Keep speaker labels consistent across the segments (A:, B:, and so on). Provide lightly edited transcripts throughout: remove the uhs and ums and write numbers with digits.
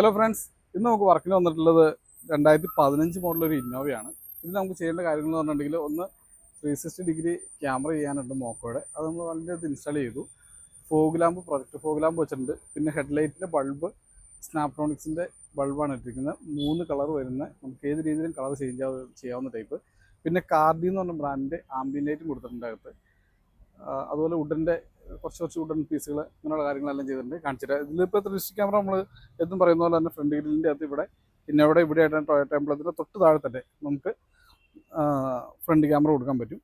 A: Hello friends, ഇന്ന് നമുക്ക് വർക്കിന് വന്നിട്ടുള്ളത് 2015 മോഡലൊരു ഇന്നോവയാണ്. ഇതിൽ നമുക്ക് ചെയ്യേണ്ട കാര്യങ്ങൾ എന്ന് പറഞ്ഞിട്ടുണ്ടെങ്കിൽ ഒന്ന് 360 ഡിഗ്രി ക്യാമറ ചെയ്യാനുണ്ട് മോക്കോയുടെ. അത് നമ്മൾ വളരെ ഇൻസ്റ്റാൾ ചെയ്തു. പ്രൊജക്ട് ഫോഗ് ലാമ്പ് വെച്ചിട്ടുണ്ട്. പിന്നെ ഹെഡ്ലൈറ്റിൻ്റെ ബൾബ് സ്നാപ്ട്രോണിക്സിൻ്റെ ബൾബാണ് ഇട്ടിരിക്കുന്നത്. 3 കളർ വരുന്ന, നമുക്ക് ഏത് രീതിയിലും കളർ ചെയ്യാവുന്ന ടൈപ്പ്. പിന്നെ കാർഡി എന്ന് പറഞ്ഞ ബ്രാൻഡിൻ്റെ ആംബിയൻ ലൈറ്റും കൊടുത്തിട്ടുണ്ട് അകത്ത്. അതുപോലെ വുഡിൻ്റെ കുറച്ച് വുഡൻ പീസുകൾ, അങ്ങനെയുള്ള കാര്യങ്ങളെല്ലാം ചെയ്തിട്ടുണ്ട്. കാണിച്ചിട്ട് ഇതിലിപ്പോൾ 360 ക്യാമറ നമ്മൾ എന്നും പറയുന്ന പോലെ തന്നെ ഫ്രണ്ട് ഗ്രില്ലിൻ്റെ അകത്ത് ഇവിടെ ആയിട്ടാണ് ടൊയോട്ട എംബ്ലത്തിൻ്റെ തൊട്ട് താഴെ തന്നെ നമുക്ക് ഫ്രണ്ട് ക്യാമറ കൊടുക്കാൻ പറ്റും.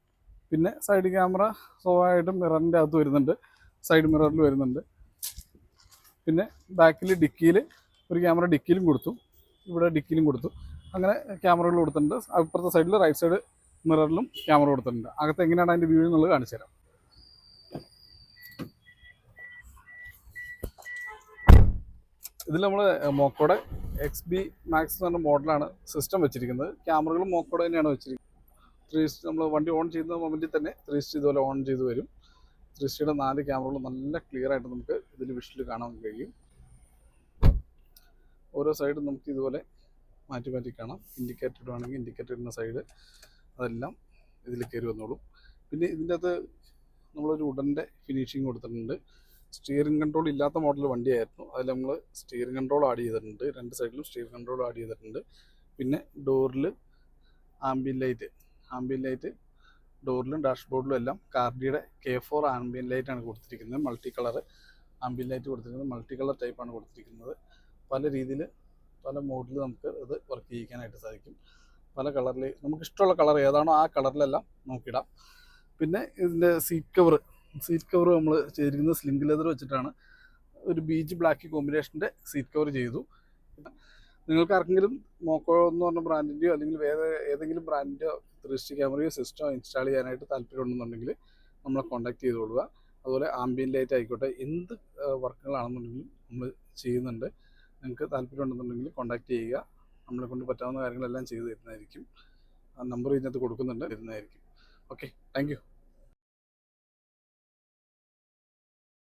A: പിന്നെ സൈഡ് ക്യാമറ സ്വാഭാവികമായിട്ടും മിററിൻ്റെ അകത്ത് വരുന്നുണ്ട്, സൈഡ് മിററിൽ വരുന്നുണ്ട്. പിന്നെ ബാക്കിൽ ഡിക്കിയിൽ ഒരു ക്യാമറ ഡിക്കിയിലും കൊടുത്തു, ഇവിടെ ഡിക്കിയിലും കൊടുത്തു. അങ്ങനെ ക്യാമറകൾ കൊടുത്തിട്ടുണ്ട്. അപ്പുറത്തെ സൈഡിൽ റൈറ്റ് സൈഡ് മിററിലും ക്യാമറ കൊടുത്തിട്ടുണ്ട്. അകത്ത് എങ്ങനെയാണ് അതിൻ്റെ വ്യൂ എന്നുള്ളത് കാണിച്ചു തരാം. ഇതിൽ നമ്മൾ മോക്കോയുടെ XB Max എന്ന് പറഞ്ഞ മോഡലാണ് സിസ്റ്റം വെച്ചിരിക്കുന്നത്. ക്യാമറകളും മോക്കോയുടെ തന്നെയാണ് വെച്ചിരിക്കുന്നത്. 360 നമ്മൾ വണ്ടി ഓൺ ചെയ്യുന്ന മൊമെൻറ്റിൽ തന്നെ 360 ഇതുപോലെ ഓൺ ചെയ്ത് വരും. 360യുടെ 4 ക്യാമറകളും നല്ല ക്ലിയർ ആയിട്ട് നമുക്ക് ഇതിൽ വിഷ്വൽ കാണാൻ കഴിയും. ഓരോ സൈഡും നമുക്ക് ഇതുപോലെ മാറ്റി കാണാം. ഇൻഡിക്കേറ്റർ ഇടുവാണെങ്കിൽ ഇൻഡിക്കേറ്റർ ഇടുന്ന സൈഡ് അതെല്ലാം ഇതിൽ കയറി വന്നോളും. പിന്നെ ഇതിൻ്റെ അകത്ത് നമ്മളൊരു വുഡൻ്റെ ഫിനിഷിങ് കൊടുത്തിട്ടുണ്ട്. സ്റ്റിയറിംഗ് കൺട്രോൾ ഇല്ലാത്ത മോഡൽ വണ്ടിയായിരുന്നു. അതിൽ നമ്മൾ സ്റ്റിയറിംഗ് കൺട്രോൾ ആഡ് ചെയ്തിട്ടുണ്ട്. 2 സൈഡിലും സ്റ്റിയറിംഗ് കൺട്രോൾ ആഡ് ചെയ്തിട്ടുണ്ട്. പിന്നെ ഡോറിൽ ആംബിയൻ ലൈറ്റ് ഡോറിലും ഡാഷ്ബോർഡിലും എല്ലാം കാർഡിയുടെ K4 ആംബിയൻ ലൈറ്റാണ് കൊടുത്തിരിക്കുന്നത്. മൾട്ടി കളർ ആംബിയൻ ലൈറ്റ് കൊടുത്തിരിക്കുന്നത്, മൾട്ടി കളർ ടൈപ്പാണ് കൊടുത്തിരിക്കുന്നത്. പല രീതിയിൽ പല മോഡിൽ നമുക്ക് ഇത് വർക്ക് ചെയ്യിക്കാനായിട്ട് സാധിക്കും. പല കളറിൽ നമുക്കിഷ്ടമുള്ള കളർ ഏതാണോ ആ കളറിലെല്ലാം നോക്കിയിടാം. പിന്നെ ഇതിൻ്റെ സീറ്റ് കവർ നമ്മൾ ചെയ്തിരിക്കുന്നത് സ്ലിങ്ക് ലെതർ വെച്ചിട്ടാണ്. ഒരു ബീച്ച് ബ്ലാക്ക് കോമ്പിനേഷൻ്റെ സീറ്റ് കവർ ചെയ്തു. നിങ്ങൾക്ക് ആർക്കെങ്കിലും മോക്കോ എന്ന് പറഞ്ഞ ബ്രാൻഡിൻ്റെയോ അല്ലെങ്കിൽ വേറെ ഏതെങ്കിലും ബ്രാൻഡിൻ്റെയോ 360 ക്യാമറയോ സിസ്റ്റമോ ഇൻസ്റ്റാൾ ചെയ്യാനായിട്ട് താല്പര്യമുണ്ടെന്നുണ്ടെങ്കിൽ നമ്മളെ കോൺടാക്ട് ചെയ്തോളുക. അതുപോലെ ആംബിയൻ ലൈറ്റ് ആയിക്കോട്ടെ, എന്ത് വർക്കുകളാണെന്നുണ്ടെങ്കിലും നമ്മൾ ചെയ്യുന്നുണ്ട്. നിങ്ങൾക്ക് താല്പര്യമുണ്ടെന്നുണ്ടെങ്കിൽ കോൺടാക്ട് ചെയ്യുക. നമ്മളെ കൊണ്ട് പറ്റാവുന്ന കാര്യങ്ങളെല്ലാം ചെയ്തു തരുന്നതായിരിക്കും. ആ നമ്പർ ഇതിനകത്ത് കൊടുക്കുന്നുണ്ട്, തരുന്നതായിരിക്കും. Okay, thank you.